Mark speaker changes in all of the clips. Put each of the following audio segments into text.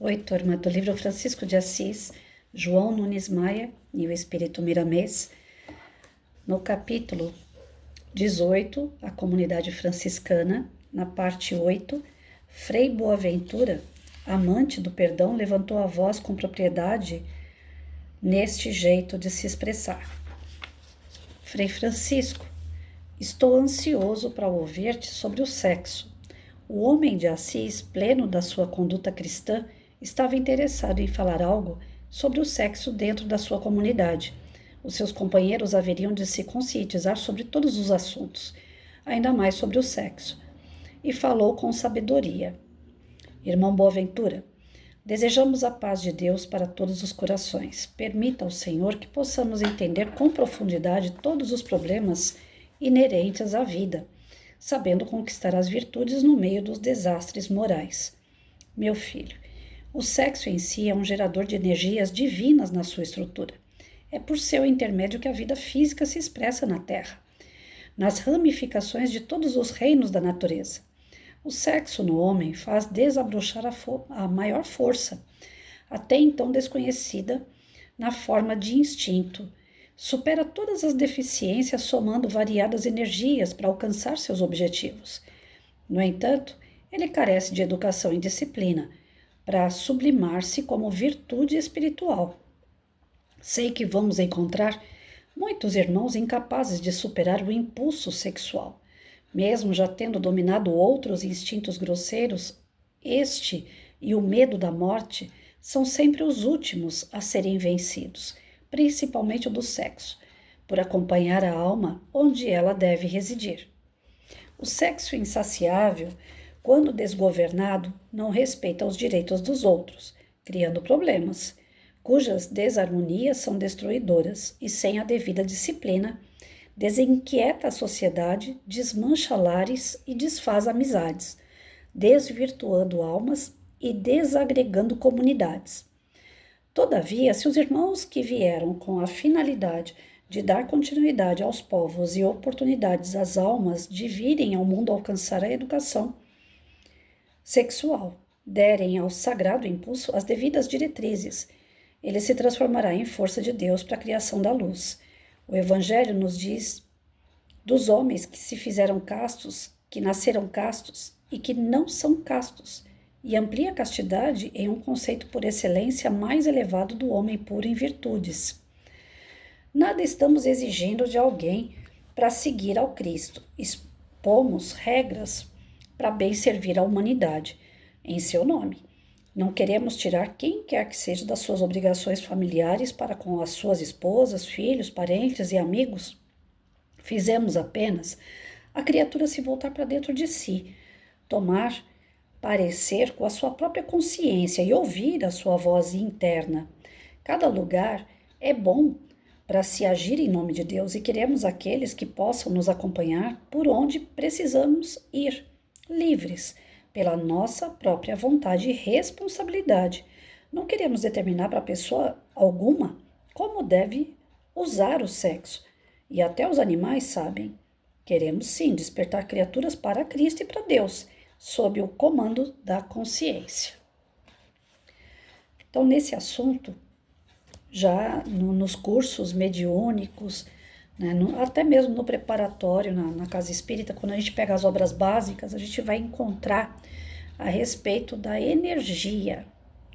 Speaker 1: Oi, turma do livro Francisco de Assis, João Nunes Maia e o Espírito Miramês, no capítulo 18, a comunidade franciscana, na parte 8, Frei Boaventura, amante do perdão, levantou a voz com propriedade neste jeito de se expressar. Frei Francisco, estou ansioso para ouvir-te sobre o sexo. O homem de Assis, pleno da sua conduta cristã, estava interessado em falar algo sobre o sexo dentro da sua comunidade. Os seus companheiros haveriam de se conscientizar sobre todos os assuntos, ainda mais sobre o sexo. E falou com sabedoria. Irmão Boaventura, desejamos a paz de Deus para todos os corações. Permita ao Senhor que possamos entender com profundidade todos os problemas inerentes à vida, sabendo conquistar as virtudes no meio dos desastres morais. Meu filho, o sexo em si é um gerador de energias divinas na sua estrutura. É por seu intermédio que a vida física se expressa na Terra, nas ramificações de todos os reinos da natureza. O sexo no homem faz desabrochar a maior força, até então desconhecida, na forma de instinto. Supera todas as deficiências, somando variadas energias para alcançar seus objetivos. No entanto, ele carece de educação e disciplina para sublimar-se como virtude espiritual. Sei que vamos encontrar muitos irmãos incapazes de superar o impulso sexual. Mesmo já tendo dominado outros instintos grosseiros, este e o medo da morte são sempre os últimos a serem vencidos, principalmente o do sexo, por acompanhar a alma onde ela deve residir. O sexo insaciável, quando desgovernado, não respeita os direitos dos outros, criando problemas, cujas desarmonias são destruidoras e, sem a devida disciplina, desinquieta a sociedade, desmancha lares e desfaz amizades, desvirtuando almas e desagregando comunidades. Todavia, se os irmãos que vieram com a finalidade de dar continuidade aos povos e oportunidades às almas de virem ao mundo alcançar a educação sexual, derem ao sagrado impulso as devidas diretrizes, ele se transformará em força de Deus para a criação da luz. O Evangelho nos diz dos homens que se fizeram castos, que nasceram castos e que não são castos, e amplia a castidade em um conceito por excelência mais elevado do homem puro em virtudes. Nada estamos exigindo de alguém para seguir ao Cristo. Expomos regras para bem servir a humanidade, em seu nome. Não queremos tirar quem quer que seja das suas obrigações familiares para com as suas esposas, filhos, parentes e amigos. Fizemos apenas a criatura se voltar para dentro de si, tomar parecer com a sua própria consciência e ouvir a sua voz interna. Cada lugar é bom para se agir em nome de Deus e queremos aqueles que possam nos acompanhar por onde precisamos ir, livres, pela nossa própria vontade e responsabilidade. Não queremos determinar para pessoa alguma como deve usar o sexo. E até os animais sabem. Queremos sim despertar criaturas para Cristo e para Deus, sob o comando da consciência. Então, nesse assunto, já nos cursos mediúnicos, né, até mesmo no preparatório, na Casa Espírita, quando a gente pega as obras básicas, a gente vai encontrar a respeito da energia.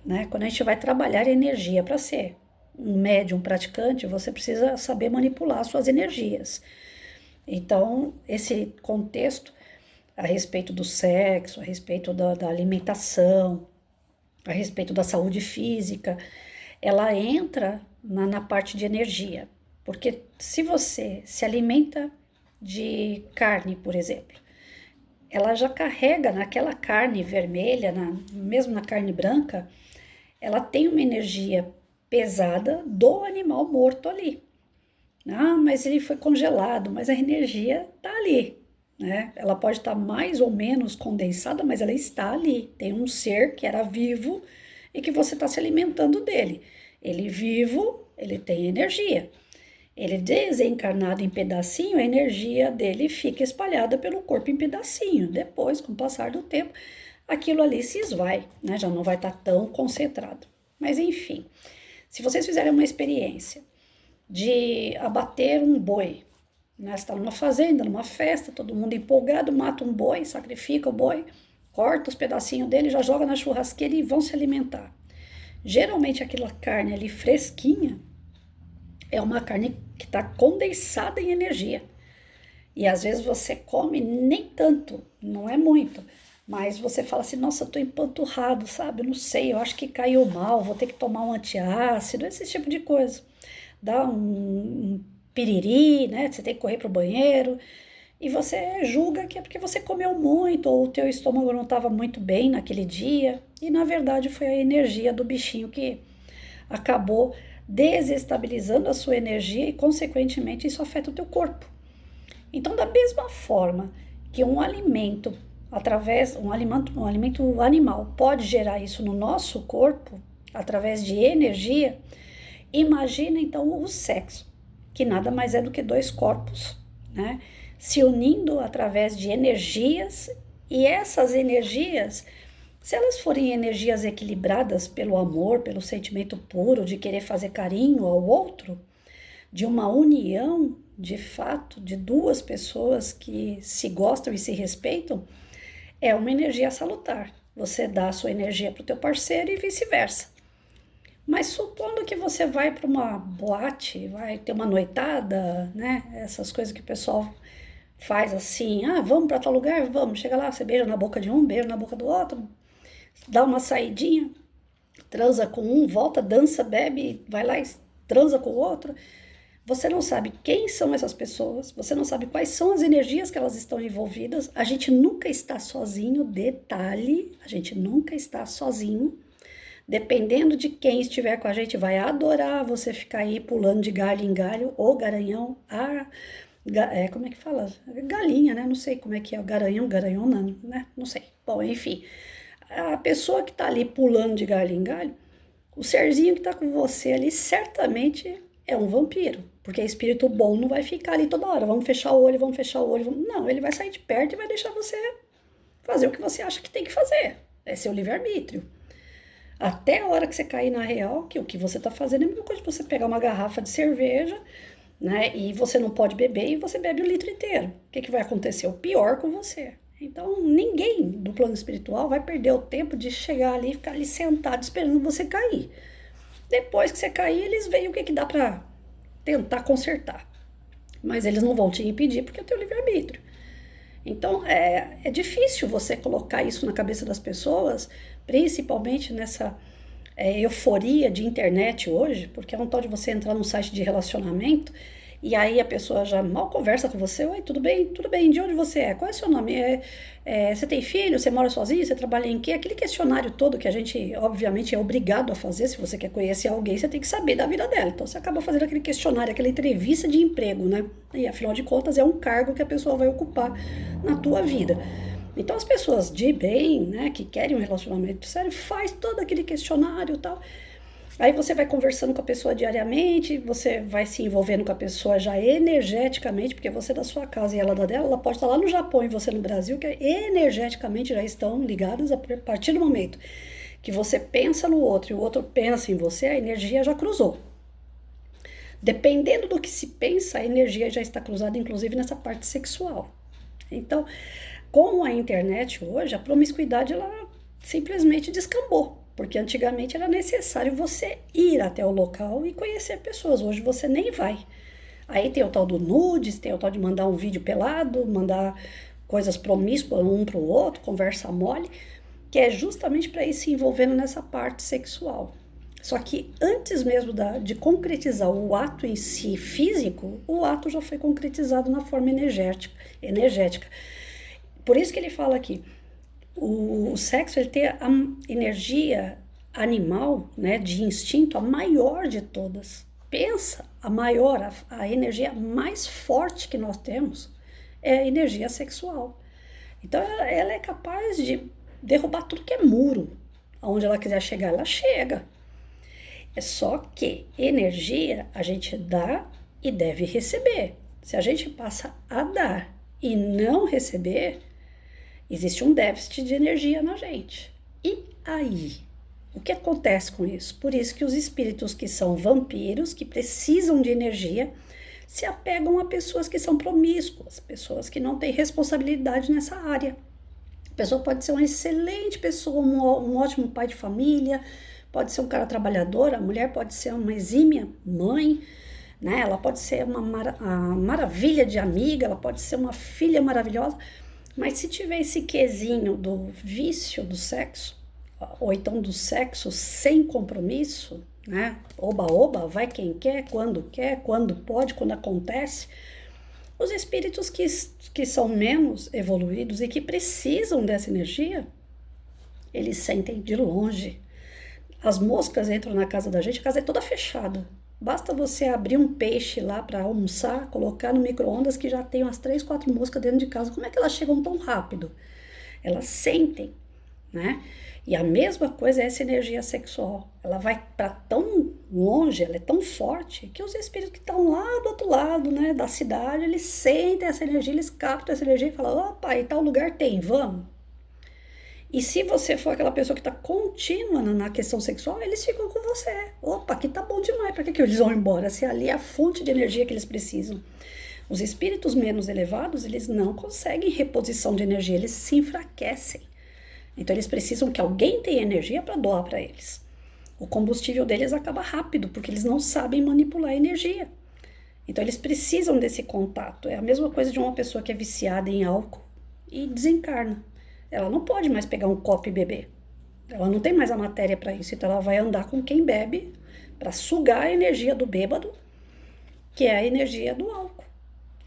Speaker 1: Né? Quando a gente vai trabalhar energia para ser um médium praticante, você precisa saber manipular suas energias. Então, esse contexto a respeito do sexo, a respeito da alimentação, a respeito da saúde física, ela entra na parte de energia. Porque se você se alimenta de carne, por exemplo, ela já carrega naquela carne vermelha, mesmo na carne branca, ela tem uma energia pesada do animal morto ali. Ah, mas ele foi congelado, mas a energia está ali, né? Ela pode estar mais ou menos condensada, mas ela está ali. Tem um ser que era vivo e que você está se alimentando dele. Ele vivo, ele tem energia. Ele desencarnado em pedacinho, a energia dele fica espalhada pelo corpo em pedacinho. Depois, com o passar do tempo, aquilo ali se esvai, né? Já não vai estar tão concentrado. Mas enfim, se vocês fizerem uma experiência de abater um boi, né? Você está numa fazenda, numa festa, todo mundo empolgado, mata um boi, sacrifica o boi, corta os pedacinhos dele, já joga na churrasqueira e vão se alimentar. Geralmente aquela carne ali fresquinha é uma carne que está condensada em energia. E às vezes você come nem tanto, não é muito, mas você fala assim, nossa, eu tô empanturrado, sabe? Eu não sei, eu acho que caiu mal, vou ter que tomar um antiácido, esse tipo de coisa. Dá um piriri, né? Você tem que correr pro banheiro e você julga que é porque você comeu muito ou o teu estômago não estava muito bem naquele dia. E na verdade foi a energia do bichinho que acabou desestabilizando a sua energia e consequentemente isso afeta o teu corpo. Então, da mesma forma que um alimento, um alimento animal pode gerar isso no nosso corpo, através de energia, imagina então o sexo, que nada mais é do que dois corpos, né? Se unindo através de energias, e essas energias, se elas forem energias equilibradas pelo amor, pelo sentimento puro de querer fazer carinho ao outro, de uma união de fato de duas pessoas que se gostam e se respeitam, é uma energia salutar. Você dá a sua energia para o teu parceiro e vice-versa. Mas supondo que você vai para uma boate, vai ter uma noitada, né? Essas coisas que o pessoal faz assim, vamos para tal lugar? Vamos. Chega lá, você beija na boca de um, beija na boca do outro, dá uma saidinha, transa com um, volta, dança, bebe, vai lá e transa com o outro. Você não sabe quem são essas pessoas, você não sabe quais são as energias que elas estão envolvidas. A gente nunca está sozinho, detalhe, a gente nunca está sozinho. Dependendo de quem estiver com a gente, vai adorar você ficar aí pulando de galho em galho, ou garanhão, como é que fala? Galinha, né? Não sei como é que é, o garanhão, garanhona, né? Não sei. Bom, enfim, a pessoa que tá ali pulando de galho em galho, o serzinho que tá com você ali, certamente é um vampiro, porque espírito bom não vai ficar ali toda hora, vamos fechar o olho, vamos fechar o olho. Não, ele vai sair de perto e vai deixar você fazer o que você acha que tem que fazer. É seu livre-arbítrio. Até a hora que você cair na real, que o que você está fazendo é a mesma coisa de você pegar uma garrafa de cerveja, né? E você não pode beber e você bebe o litro inteiro. O que vai acontecer? O pior com você. Então, ninguém do plano espiritual vai perder o tempo de chegar ali e ficar ali sentado esperando você cair. Depois que você cair, eles veem o que dá para tentar consertar. Mas eles não vão te impedir porque é o teu livre-arbítrio. Então, é difícil você colocar isso na cabeça das pessoas, principalmente nessa euforia de internet hoje, porque é um tal de você entrar num site de relacionamento e aí a pessoa já mal conversa com você. Oi, tudo bem? Tudo bem, de onde você é? Qual é o seu nome? Você tem filho? Você mora sozinho? Você trabalha em quê? Aquele questionário todo que a gente, obviamente, é obrigado a fazer. Se você quer conhecer alguém, você tem que saber da vida dela. Então, você acaba fazendo aquele questionário, aquela entrevista de emprego, né? E, afinal de contas, é um cargo que a pessoa vai ocupar na tua vida. Então, as pessoas de bem, né, que querem um relacionamento sério, faz todo aquele questionário e tal. Aí você vai conversando com a pessoa diariamente, você vai se envolvendo com a pessoa já energeticamente, porque você da sua casa e ela da dela, ela pode estar lá no Japão e você no Brasil, que energeticamente já estão ligadas a partir do momento que você pensa no outro e o outro pensa em você, a energia já cruzou. Dependendo do que se pensa, a energia já está cruzada, inclusive nessa parte sexual. Então, com a internet hoje, a promiscuidade ela simplesmente descambou. Porque antigamente era necessário você ir até o local e conhecer pessoas. Hoje você nem vai. Aí tem o tal do nudes, tem o tal de mandar um vídeo pelado, mandar coisas promíscuas um para o outro, conversa mole, que é justamente para ir se envolvendo nessa parte sexual. Só que antes mesmo de concretizar o ato em si físico, o ato já foi concretizado na forma energética. Por isso que ele fala aqui, o sexo ele tem a energia animal, né, de instinto, a maior de todas. Pensa, a maior, a energia mais forte que nós temos é a energia sexual. Então ela é capaz de derrubar tudo que é muro. Aonde ela quiser chegar, ela chega. É só que energia a gente dá e deve receber. Se a gente passa a dar e não receber, Existe um déficit de energia na gente. E aí? O que acontece com isso? Por isso que os espíritos que são vampiros, que precisam de energia, se apegam a pessoas que são promíscuas, pessoas que não têm responsabilidade nessa área. A pessoa pode ser uma excelente pessoa, um ótimo pai de família, pode ser um cara trabalhador, a mulher pode ser uma exímia mãe, né? Ela pode ser uma maravilha de amiga, ela pode ser uma filha maravilhosa, mas se tiver esse quesinho do vício do sexo, ou então do sexo sem compromisso, né? Oba-oba, vai quem quer, quando pode, quando acontece. Os espíritos que são menos evoluídos e que precisam dessa energia, eles sentem de longe. As moscas entram na casa da gente, a casa é toda fechada. Basta você abrir um peixe lá para almoçar, colocar no micro-ondas que já tem umas 3, 4 moscas dentro de casa. Como é que elas chegam tão rápido? Elas sentem, né? E a mesma coisa é essa energia sexual. Ela vai para tão longe, ela é tão forte, que os espíritos que estão lá do outro lado, né, da cidade, eles sentem essa energia, eles captam essa energia e falam, opa, em tal lugar tem, vamos. E se você for aquela pessoa que está contínua na questão sexual, eles ficam com você. Opa, aqui tá bom demais, para que eles vão embora? Se ali é a fonte de energia que eles precisam. Os espíritos menos elevados, eles não conseguem reposição de energia, eles se enfraquecem. Então eles precisam que alguém tenha energia para doar para eles. O combustível deles acaba rápido, porque eles não sabem manipular a energia. Então eles precisam desse contato. É a mesma coisa de uma pessoa que é viciada em álcool e desencarna. Ela não pode mais pegar um copo e beber. Ela não tem mais a matéria para isso. Então ela vai andar com quem bebe para sugar a energia do bêbado, que é a energia do álcool,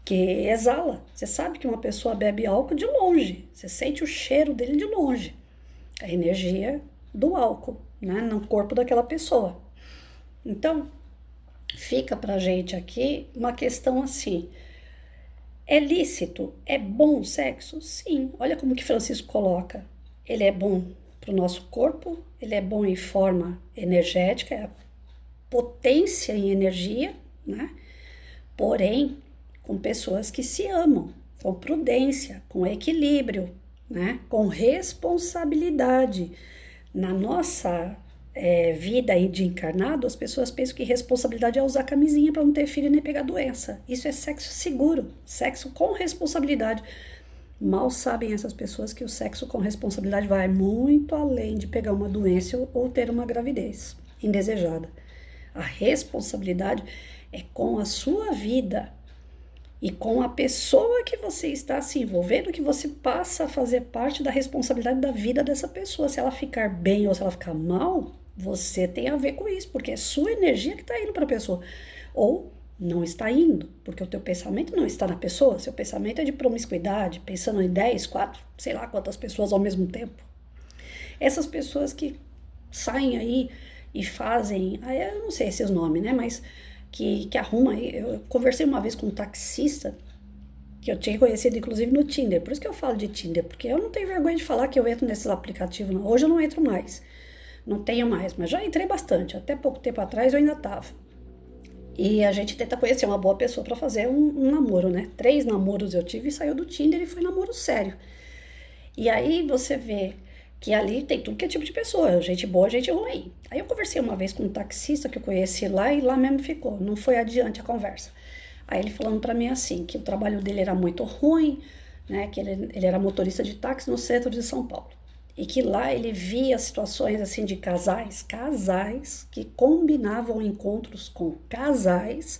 Speaker 1: que exala. Você sabe que uma pessoa bebe álcool de longe. Você sente o cheiro dele de longe. A energia do álcool, né, no corpo daquela pessoa. Então, fica pra gente aqui uma questão assim: é lícito? É bom o sexo? Sim. Olha como que Francisco coloca. Ele é bom para o nosso corpo, ele é bom em forma energética, é a potência em energia, né? Porém, com pessoas que se amam, com prudência, com equilíbrio, né? Com responsabilidade. Na nossa vida aí de encarnado, as pessoas pensam que responsabilidade é usar camisinha para não ter filho nem pegar doença. Isso é sexo seguro, sexo com responsabilidade. Mal sabem essas pessoas que o sexo com responsabilidade vai muito além de pegar uma doença ou ter uma gravidez indesejada. A responsabilidade é com a sua vida e com a pessoa que você está se envolvendo, que você passa a fazer parte da responsabilidade da vida dessa pessoa. Se ela ficar bem ou se ela ficar mal, você tem a ver com isso, porque é sua energia que está indo para a pessoa. Ou não está indo, porque o teu pensamento não está na pessoa, seu pensamento é de promiscuidade, pensando em 10, 4, sei lá quantas pessoas ao mesmo tempo. Essas pessoas que saem aí e fazem, eu não sei esses nomes, né, mas que arruma aí. Eu conversei uma vez com um taxista que eu tinha conhecido inclusive no Tinder, por isso que eu falo de Tinder, porque eu não tenho vergonha de falar que eu entro nesses aplicativos, não. Hoje eu não entro mais, não tenho mais, mas já entrei bastante, até pouco tempo atrás eu ainda tava. E a gente tenta conhecer uma boa pessoa para fazer um namoro, né? 3 namoros eu tive e saiu do Tinder e foi namoro sério. E aí você vê que ali tem tudo que é tipo de pessoa, gente boa, gente ruim. Aí eu conversei uma vez com um taxista que eu conheci lá e lá mesmo ficou, não foi adiante a conversa. Aí ele falando para mim assim, que o trabalho dele era muito ruim, né, que ele era motorista de táxi no centro de São Paulo. E que lá ele via situações assim de casais que combinavam encontros com casais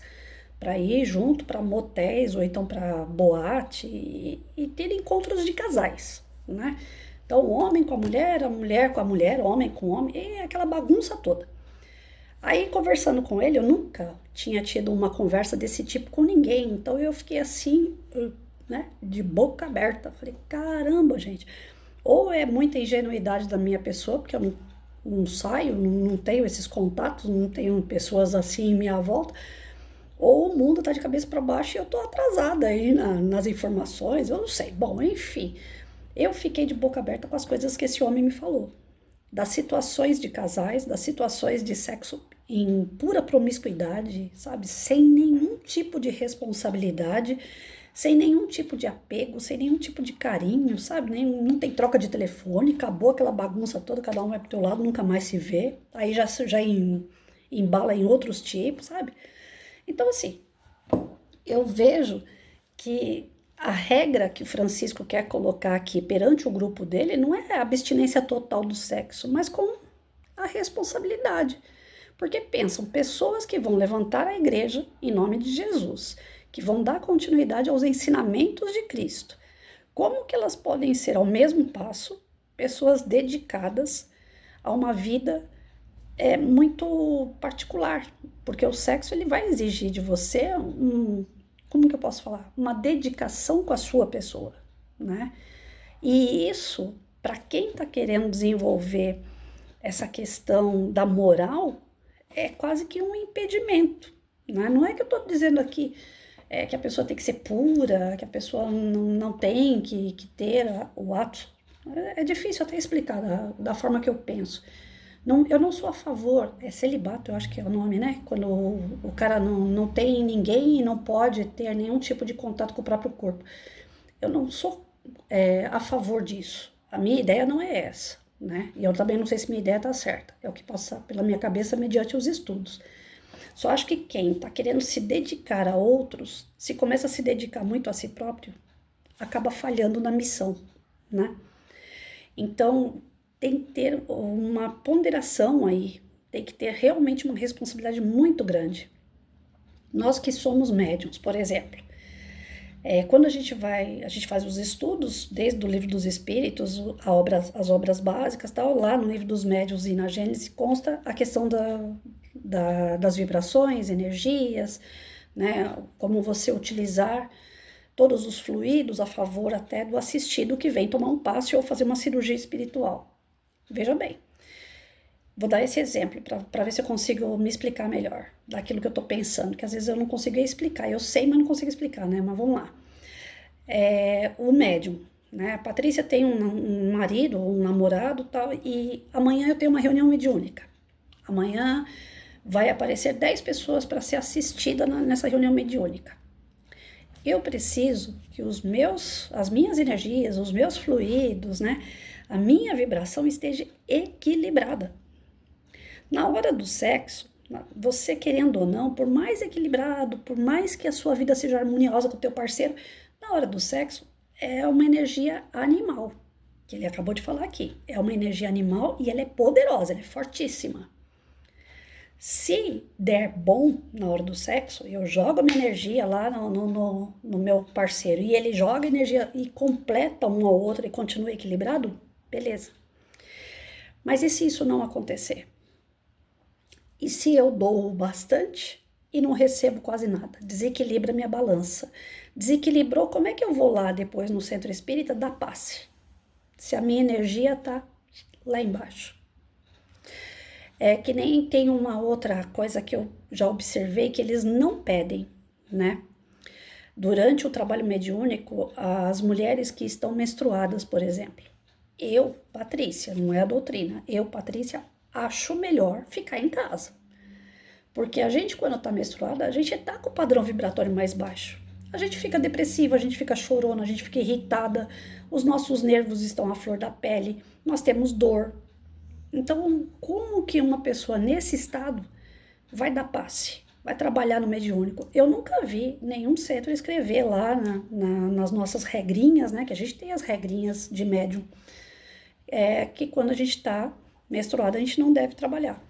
Speaker 1: para ir junto para motéis ou então para boate e ter encontros de casais, né? Então, o homem com a mulher com a mulher, homem com homem, e aquela bagunça toda. Aí, conversando com ele, eu nunca tinha tido uma conversa desse tipo com ninguém. Então, eu fiquei assim, né, de boca aberta. Falei, caramba, gente. Ou é muita ingenuidade da minha pessoa, porque eu não saio, não tenho esses contatos, não tenho pessoas assim em minha volta. Ou o mundo tá de cabeça para baixo e eu tô atrasada aí nas informações, eu não sei. Bom, enfim, eu fiquei de boca aberta com as coisas que esse homem me falou. Das situações de casais, das situações de sexo em pura promiscuidade, sabe? Sem nenhum tipo de responsabilidade, sem nenhum tipo de apego, sem nenhum tipo de carinho, sabe? Não tem troca de telefone, acabou aquela bagunça toda, cada um vai pro teu lado, nunca mais se vê, aí já embala em outros tipos, sabe? Então, assim, eu vejo que a regra que o Francisco quer colocar aqui perante o grupo dele não é a abstinência total do sexo, mas com a responsabilidade. Porque pensam, pessoas que vão levantar a igreja em nome de Jesus, que vão dar continuidade aos ensinamentos de Cristo. Como que elas podem ser, ao mesmo passo, pessoas dedicadas a uma vida muito particular? Porque o sexo ele vai exigir de você como que eu posso falar? Uma dedicação com a sua pessoa, né? E isso, para quem está querendo desenvolver essa questão da moral, é quase que um impedimento, né? Não é que eu estou dizendo aqui que a pessoa tem que ser pura, que a pessoa não tem que ter o ato. É difícil até explicar da forma que eu penso. Não, eu não sou a favor, celibato, eu acho que é o nome, né? Quando o cara não tem ninguém e não pode ter nenhum tipo de contato com o próprio corpo. Eu não sou a favor disso. A minha ideia não é essa, né? E eu também não sei se minha ideia está certa. É o que passa pela minha cabeça mediante os estudos. Só acho que quem está querendo se dedicar a outros, se começa a se dedicar muito a si próprio, acaba falhando na missão, né? Então, tem que ter uma ponderação aí, tem que ter realmente uma responsabilidade muito grande. Nós que somos médiums, por exemplo, quando a gente faz os estudos, desde o livro dos Espíritos, as obras básicas, tal, lá no livro dos Médiuns e na Gênese consta a questão das vibrações, energias, né, como você utilizar todos os fluidos a favor até do assistido que vem tomar um passe ou fazer uma cirurgia espiritual. Veja bem, vou dar esse exemplo para ver se eu consigo me explicar melhor daquilo que eu estou pensando, que às vezes eu não consigo explicar. Eu sei, mas não consigo explicar, né? Mas vamos lá. O médium, né? A Patrícia tem um marido, um namorado tal, e amanhã eu tenho uma reunião mediúnica. Amanhã vai aparecer 10 pessoas para ser assistida nessa reunião mediúnica. Eu preciso que as minhas energias, os meus fluidos, né? A minha vibração esteja equilibrada. Na hora do sexo, você querendo ou não, por mais equilibrado, por mais que a sua vida seja harmoniosa com o teu parceiro, na hora do sexo é uma energia animal, que ele acabou de falar aqui. É uma energia animal e ela é poderosa, ela é fortíssima. Se der bom na hora do sexo, eu jogo a minha energia lá no meu parceiro e ele joga energia e completa um ao outro e continua equilibrado, beleza. Mas e se isso não acontecer? E se eu dou bastante e não recebo quase nada? Desequilibra minha balança. Desequilibrou, como é que eu vou lá depois no centro espírita dar passe? Se a minha energia tá lá embaixo. É que nem tem uma outra coisa que eu já observei que eles não pedem, né? Durante o trabalho mediúnico, as mulheres que estão menstruadas, por exemplo, eu, Patrícia, não é a doutrina, eu, Patrícia, acho melhor ficar em casa. Porque a gente, quando tá menstruada, a gente tá com o padrão vibratório mais baixo. A gente fica depressiva, a gente fica chorona, a gente fica irritada, os nossos nervos estão à flor da pele, nós temos dor. Então, como que uma pessoa nesse estado vai dar passe? Vai trabalhar no mediúnico? Eu nunca vi nenhum centro escrever lá nas nossas regrinhas, né? Que a gente tem as regrinhas de médium, que quando a gente está menstruada a gente não deve trabalhar.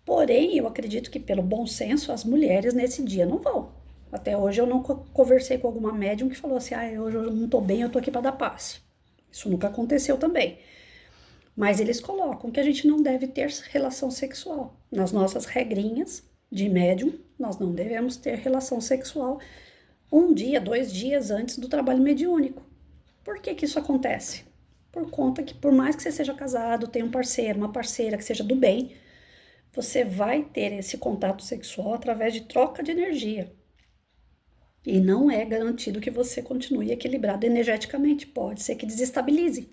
Speaker 1: Porém, eu acredito que pelo bom senso as mulheres nesse dia não vão. Até hoje eu não conversei com alguma médium que falou assim, hoje eu não tô bem, eu tô aqui para dar passe. Isso nunca aconteceu também. Mas eles colocam que a gente não deve ter relação sexual. Nas nossas regrinhas de médium, nós não devemos ter relação sexual 1 dia, 2 dias antes do trabalho mediúnico. Por que que isso acontece? Por conta que por mais que você seja casado, tenha um parceiro, uma parceira que seja do bem, você vai ter esse contato sexual através de troca de energia. E não é garantido que você continue equilibrado energeticamente. Pode ser que desestabilize.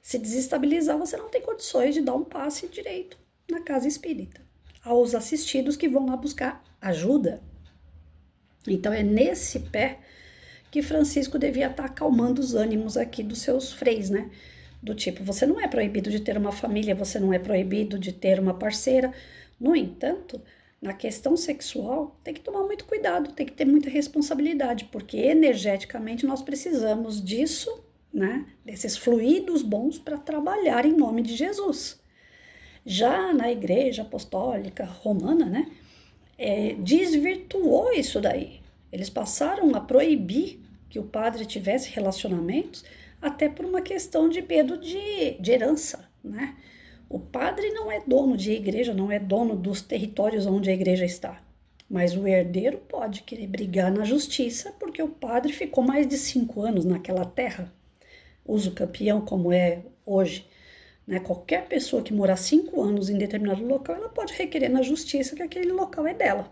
Speaker 1: Se desestabilizar, você não tem condições de dar um passe direito na casa espírita aos assistidos que vão lá buscar ajuda. Então é nesse pé que Francisco devia estar acalmando os ânimos aqui dos seus freis, né? Do tipo, você não é proibido de ter uma família, você não é proibido de ter uma parceira. No entanto, na questão sexual, tem que tomar muito cuidado, tem que ter muita responsabilidade, porque energeticamente nós precisamos disso, né? Desses fluidos bons para trabalhar em nome de Jesus. Já na Igreja Apostólica Romana, né? Desvirtuou isso daí. Eles passaram a proibir que o padre tivesse relacionamentos, até por uma questão de medo de herança, né? O padre não é dono de igreja, não é dono dos territórios onde a igreja está. Mas o herdeiro pode querer brigar na justiça porque o padre ficou mais de 5 anos naquela terra, uso campeão como é hoje. Né? Qualquer pessoa que morar 5 anos em determinado local, ela pode requerer na justiça que aquele local é dela.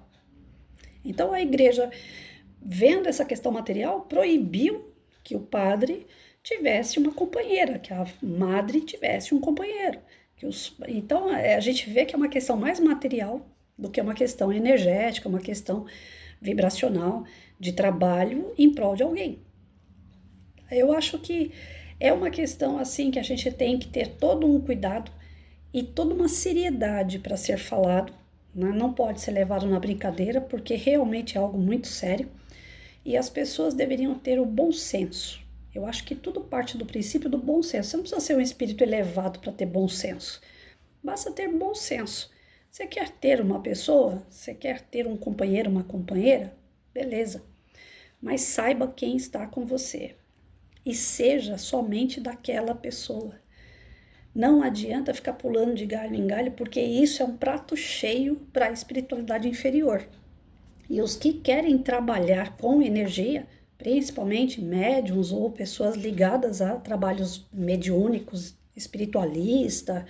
Speaker 1: Então a igreja, vendo essa questão material, proibiu que o padre tivesse uma companheira, que a madre tivesse um companheiro. Então a gente vê que é uma questão mais material do que uma questão energética, uma questão vibracional de trabalho em prol de alguém. Eu acho que é uma questão assim que a gente tem que ter todo um cuidado e toda uma seriedade para ser falado, né? Não pode ser levado na brincadeira, porque realmente é algo muito sério e as pessoas deveriam ter o bom senso. Eu acho que tudo parte do princípio do bom senso. Você não precisa ser um espírito elevado para ter bom senso. Basta ter bom senso. Você quer ter uma pessoa? Você quer ter um companheiro, uma companheira? Beleza. Mas saiba quem está com você. E seja somente daquela pessoa. Não adianta ficar pulando de galho em galho, porque isso é um prato cheio para a espiritualidade inferior. E os que querem trabalhar com energia, principalmente médiums ou pessoas ligadas a trabalhos mediúnicos, espiritualista,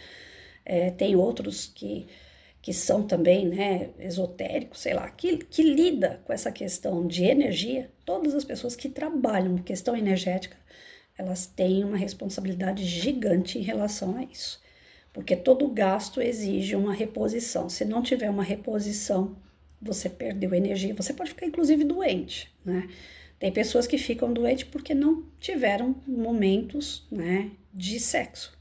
Speaker 1: tem outros que são também, né, esotéricos, sei lá, que lida com essa questão de energia. Todas as pessoas que trabalham com questão energética, elas têm uma responsabilidade gigante em relação a isso, porque todo gasto exige uma reposição. Se não tiver uma reposição, você perdeu energia, você pode ficar inclusive doente, né? Tem pessoas que ficam doentes porque não tiveram momentos, né, de sexo.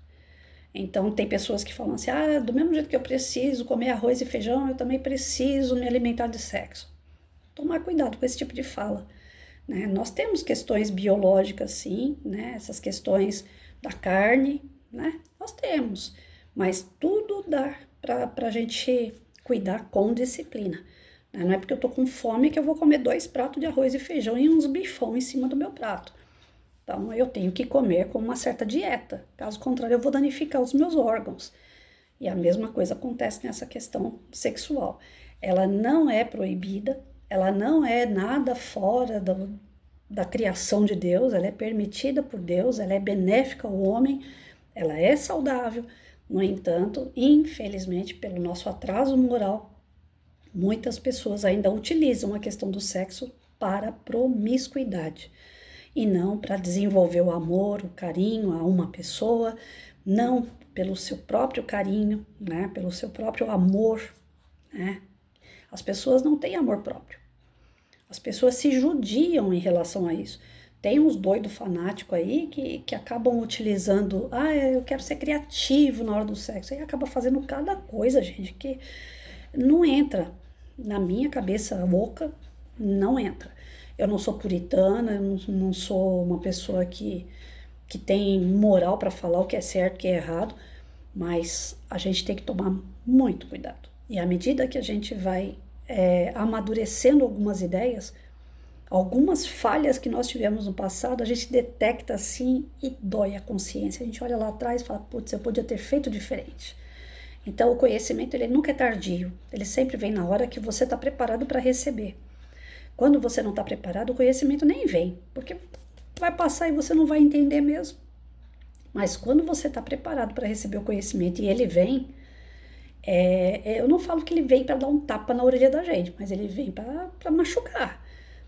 Speaker 1: Então tem pessoas que falam assim, do mesmo jeito que eu preciso comer arroz e feijão, eu também preciso me alimentar de sexo. Tomar cuidado com esse tipo de fala, né? Nós temos questões biológicas, sim, né? Essas questões da carne, né? Nós temos, mas tudo dá para a gente cuidar com disciplina. Não é porque eu tô com fome que eu vou comer 2 pratos de arroz e feijão e uns bifão em cima do meu prato. Então, eu tenho que comer com uma certa dieta. Caso contrário, eu vou danificar os meus órgãos. E a mesma coisa acontece nessa questão sexual. Ela não é proibida, ela não é nada fora da criação de Deus, ela é permitida por Deus, ela é benéfica ao homem, ela é saudável. No entanto, infelizmente, pelo nosso atraso moral, muitas pessoas ainda utilizam a questão do sexo para promiscuidade e não para desenvolver o amor, o carinho a uma pessoa, não pelo seu próprio carinho, né, pelo seu próprio amor, né? As pessoas não têm amor próprio. As pessoas se judiam em relação a isso. Tem uns doidos fanáticos aí que acabam utilizando, eu quero ser criativo na hora do sexo, aí acaba fazendo cada coisa, gente, que não entra na minha cabeça oca, não entra. Eu não sou puritana, eu não sou uma pessoa que tem moral para falar o que é certo e o que é errado, mas a gente tem que tomar muito cuidado. E à medida que a gente vai amadurecendo algumas ideias, algumas falhas que nós tivemos no passado, a gente detecta assim e dói a consciência. A gente olha lá atrás e fala, putz, eu podia ter feito diferente. Então o conhecimento ele nunca é tardio, ele sempre vem na hora que você está preparado para receber. Quando você não está preparado, o conhecimento nem vem, porque vai passar e você não vai entender mesmo. Mas quando você está preparado para receber o conhecimento e ele vem, eu não falo que ele vem para dar um tapa na orelha da gente, mas ele vem para machucar,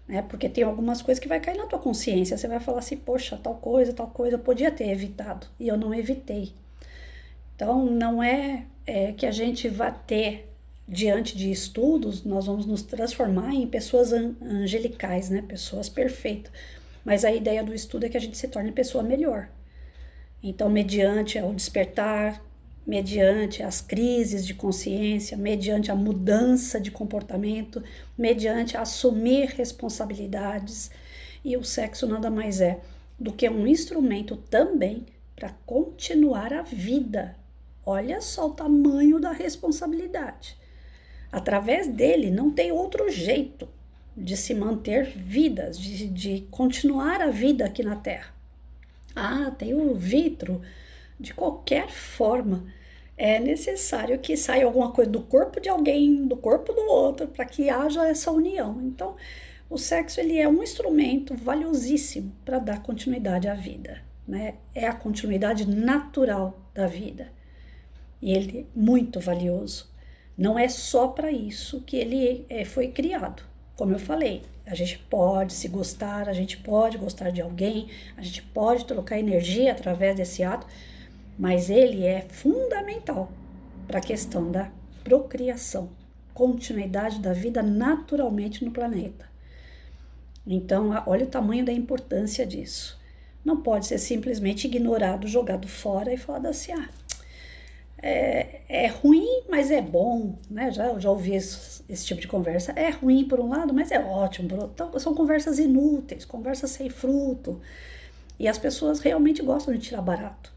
Speaker 1: né? Porque tem algumas coisas que vai cair na tua consciência, você vai falar assim, poxa, tal coisa, eu podia ter evitado e eu não evitei. Então não é que a gente vai ter, diante de estudos, nós vamos nos transformar em pessoas angelicais, né? Pessoas perfeitas. Mas a ideia do estudo é que a gente se torne pessoa melhor. Então, mediante o despertar, mediante as crises de consciência, mediante a mudança de comportamento, mediante assumir responsabilidades. E o sexo nada mais é do que um instrumento também para continuar a vida. Olha só o tamanho da responsabilidade. Através dele não tem outro jeito de se manter vidas, de continuar a vida aqui na Terra. Ah, tem o vitro. De qualquer forma, é necessário que saia alguma coisa do corpo de alguém, do corpo do outro, para que haja essa união. Então, o sexo ele é um instrumento valiosíssimo para dar continuidade à vida, né? É a continuidade natural da vida. E ele é muito valioso. Não é só para isso que ele foi criado. Como eu falei, a gente pode se gostar, a gente pode gostar de alguém, a gente pode trocar energia através desse ato, mas ele é fundamental para a questão da procriação, continuidade da vida naturalmente no planeta. Então, olha o tamanho da importância disso. Não pode ser simplesmente ignorado, jogado fora e falado assim, é ruim, mas é bom, né? Já ouvi esse tipo de conversa. É ruim por um lado, mas é ótimo por outro. Então, são conversas inúteis, conversas sem fruto. E as pessoas realmente gostam de tirar barato,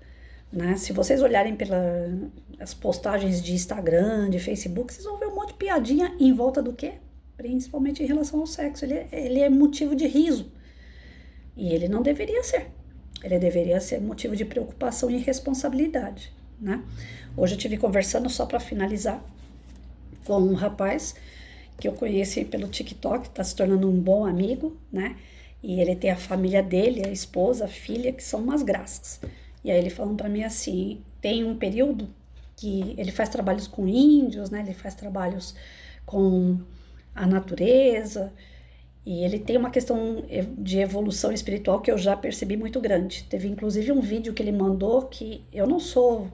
Speaker 1: né? Se vocês olharem pelas postagens de Instagram, de Facebook, vocês vão ver um monte de piadinha em volta do quê? Principalmente em relação ao sexo. Ele é motivo de riso. E ele não deveria ser. Ele deveria ser motivo de preocupação e responsabilidade, né? Hoje eu estive conversando, só para finalizar, com um rapaz que eu conheci pelo TikTok, está se tornando um bom amigo, né? E ele tem a família dele, a esposa, a filha, que são umas graças. E aí ele falando para mim assim, tem um período que ele faz trabalhos com índios, né? Ele faz trabalhos com a natureza, e ele tem uma questão de evolução espiritual que eu já percebi muito grande. Teve inclusive um vídeo que ele mandou que eu não sou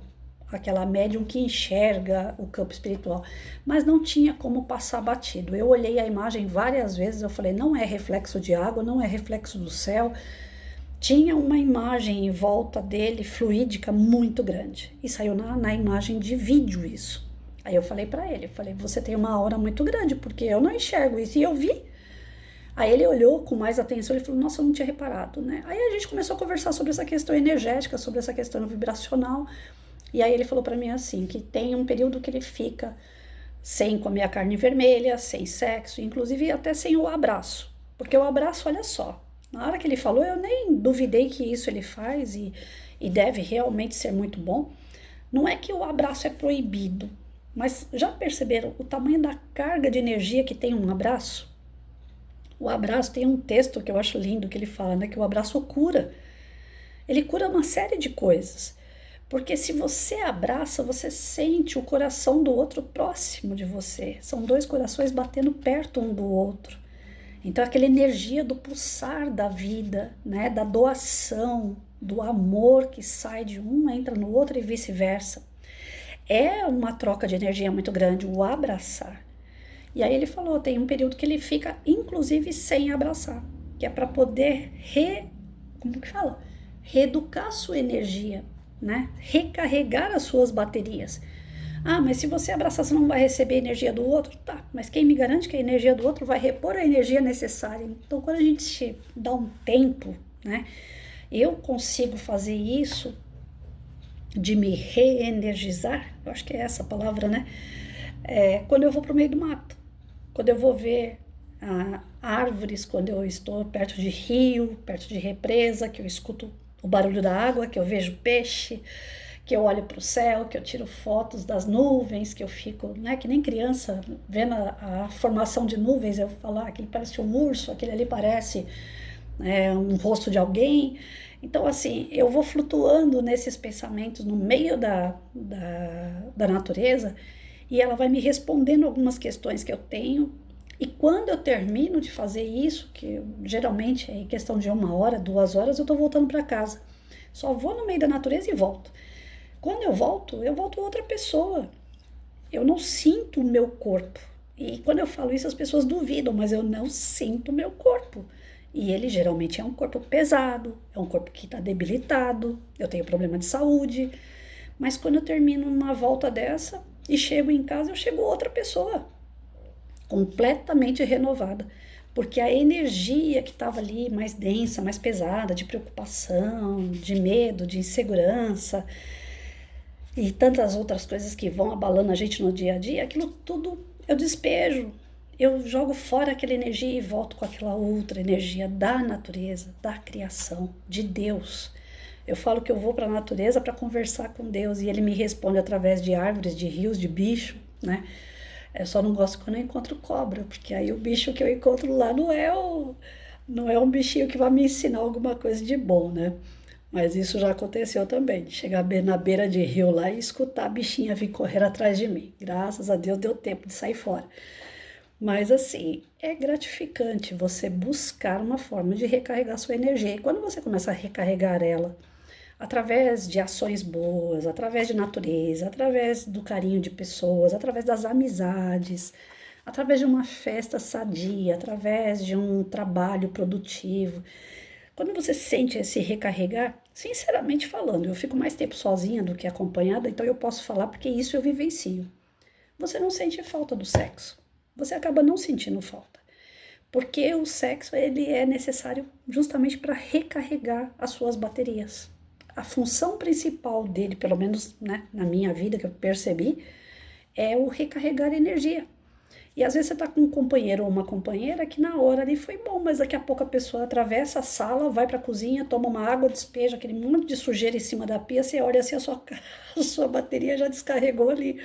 Speaker 1: aquela médium que enxerga o campo espiritual, mas não tinha como passar batido. Eu olhei a imagem várias vezes, eu falei, não é reflexo de água, não é reflexo do céu. Tinha uma imagem em volta dele, fluídica, muito grande. E saiu na imagem de vídeo isso. Aí eu falei para ele, você tem uma aura muito grande, porque eu não enxergo isso. E eu vi. Aí ele olhou com mais atenção e falou, nossa, eu não tinha reparado, né? Aí a gente começou a conversar sobre essa questão energética, sobre essa questão vibracional. E aí ele falou para mim assim, que tem um período que ele fica sem comer a carne vermelha, sem sexo, inclusive até sem o abraço. Porque o abraço, olha só, na hora que ele falou, eu nem duvidei que isso ele faz e deve realmente ser muito bom. Não é que o abraço é proibido, mas já perceberam o tamanho da carga de energia que tem um abraço? O abraço, tem um texto que eu acho lindo que ele fala, né, que o abraço cura. Ele cura uma série de coisas. Porque se você abraça, você sente o coração do outro próximo de você. São dois corações batendo perto um do outro. Então, aquela energia do pulsar da vida, né, da doação, do amor que sai de um, entra no outro e vice-versa. É uma troca de energia muito grande, o abraçar. E aí ele falou, tem um período que ele fica, inclusive, sem abraçar, que é para poder reeducar a sua energia, né? Recarregar as suas baterias. Ah, mas se você abraçar, você não vai receber a energia do outro? Tá, mas quem me garante que a energia do outro vai repor a energia necessária? Então, quando a gente dá um tempo, né? Eu consigo fazer isso de me reenergizar, eu acho que é essa a palavra, né? Quando eu vou para o meio do mato, quando eu vou ver árvores, quando eu estou perto de rio, perto de represa, que eu escuto o barulho da água, que eu vejo peixe, que eu olho para o céu, que eu tiro fotos das nuvens, que eu fico, né, que nem criança, vendo a formação de nuvens, eu falo, aquele parece um urso, aquele ali parece um rosto de alguém. Então, assim, eu vou flutuando nesses pensamentos no meio da natureza, e ela vai me respondendo algumas questões que eu tenho. E quando eu termino de fazer isso, que geralmente é em questão de 1 hora, 2 horas, eu estou voltando para casa. Só vou no meio da natureza e volto. Quando eu volto outra pessoa. Eu não sinto o meu corpo. E quando eu falo isso, as pessoas duvidam, mas eu não sinto o meu corpo. E ele geralmente é um corpo pesado, é um corpo que está debilitado, eu tenho problema de saúde. Mas quando eu termino uma volta dessa e chego em casa, eu chego outra pessoa, completamente renovada. Porque a energia que estava ali mais densa, mais pesada, de preocupação, de medo, de insegurança e tantas outras coisas que vão abalando a gente no dia a dia, aquilo tudo eu despejo. Eu jogo fora aquela energia e volto com aquela outra energia da natureza, da criação, de Deus. Eu falo que eu vou para a natureza para conversar com Deus e ele me responde através de árvores, de rios, de bicho, né? Eu só não gosto quando eu encontro cobra, porque aí o bicho que eu encontro lá não é um bichinho que vai me ensinar alguma coisa de bom, né? Mas isso já aconteceu também, de chegar na beira de rio lá e escutar a bichinha vir correr atrás de mim. Graças a Deus deu tempo de sair fora. Mas assim, é gratificante você buscar uma forma de recarregar sua energia. E quando você começa a recarregar ela através de ações boas, através de natureza, através do carinho de pessoas, através das amizades, através de uma festa sadia, através de um trabalho produtivo. Quando você sente esse recarregar, sinceramente falando, eu fico mais tempo sozinha do que acompanhada, então eu posso falar porque isso eu vivencio. Você não sente falta do sexo. Você acaba não sentindo falta. Porque o sexo ele é necessário justamente para recarregar as suas baterias. A função principal dele, pelo menos né, na minha vida que eu percebi, é o recarregar energia. E às vezes você tá com um companheiro ou uma companheira que na hora ali foi bom, mas daqui a pouco a pessoa atravessa a sala, vai para a cozinha, toma uma água, despeja aquele monte de sujeira em cima da pia, você olha assim, a sua bateria já descarregou ali.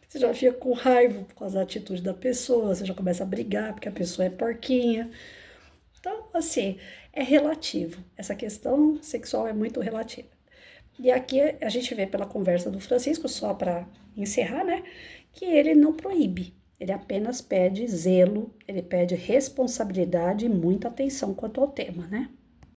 Speaker 1: Você já fica com raiva por causa da atitude da pessoa, você já começa a brigar porque a pessoa é porquinha. Então, assim, é relativo. Essa questão sexual é muito relativa. E aqui a gente vê pela conversa do Francisco, só para encerrar, né, que ele não proíbe. Ele apenas pede zelo, ele pede responsabilidade e muita atenção quanto ao tema, né?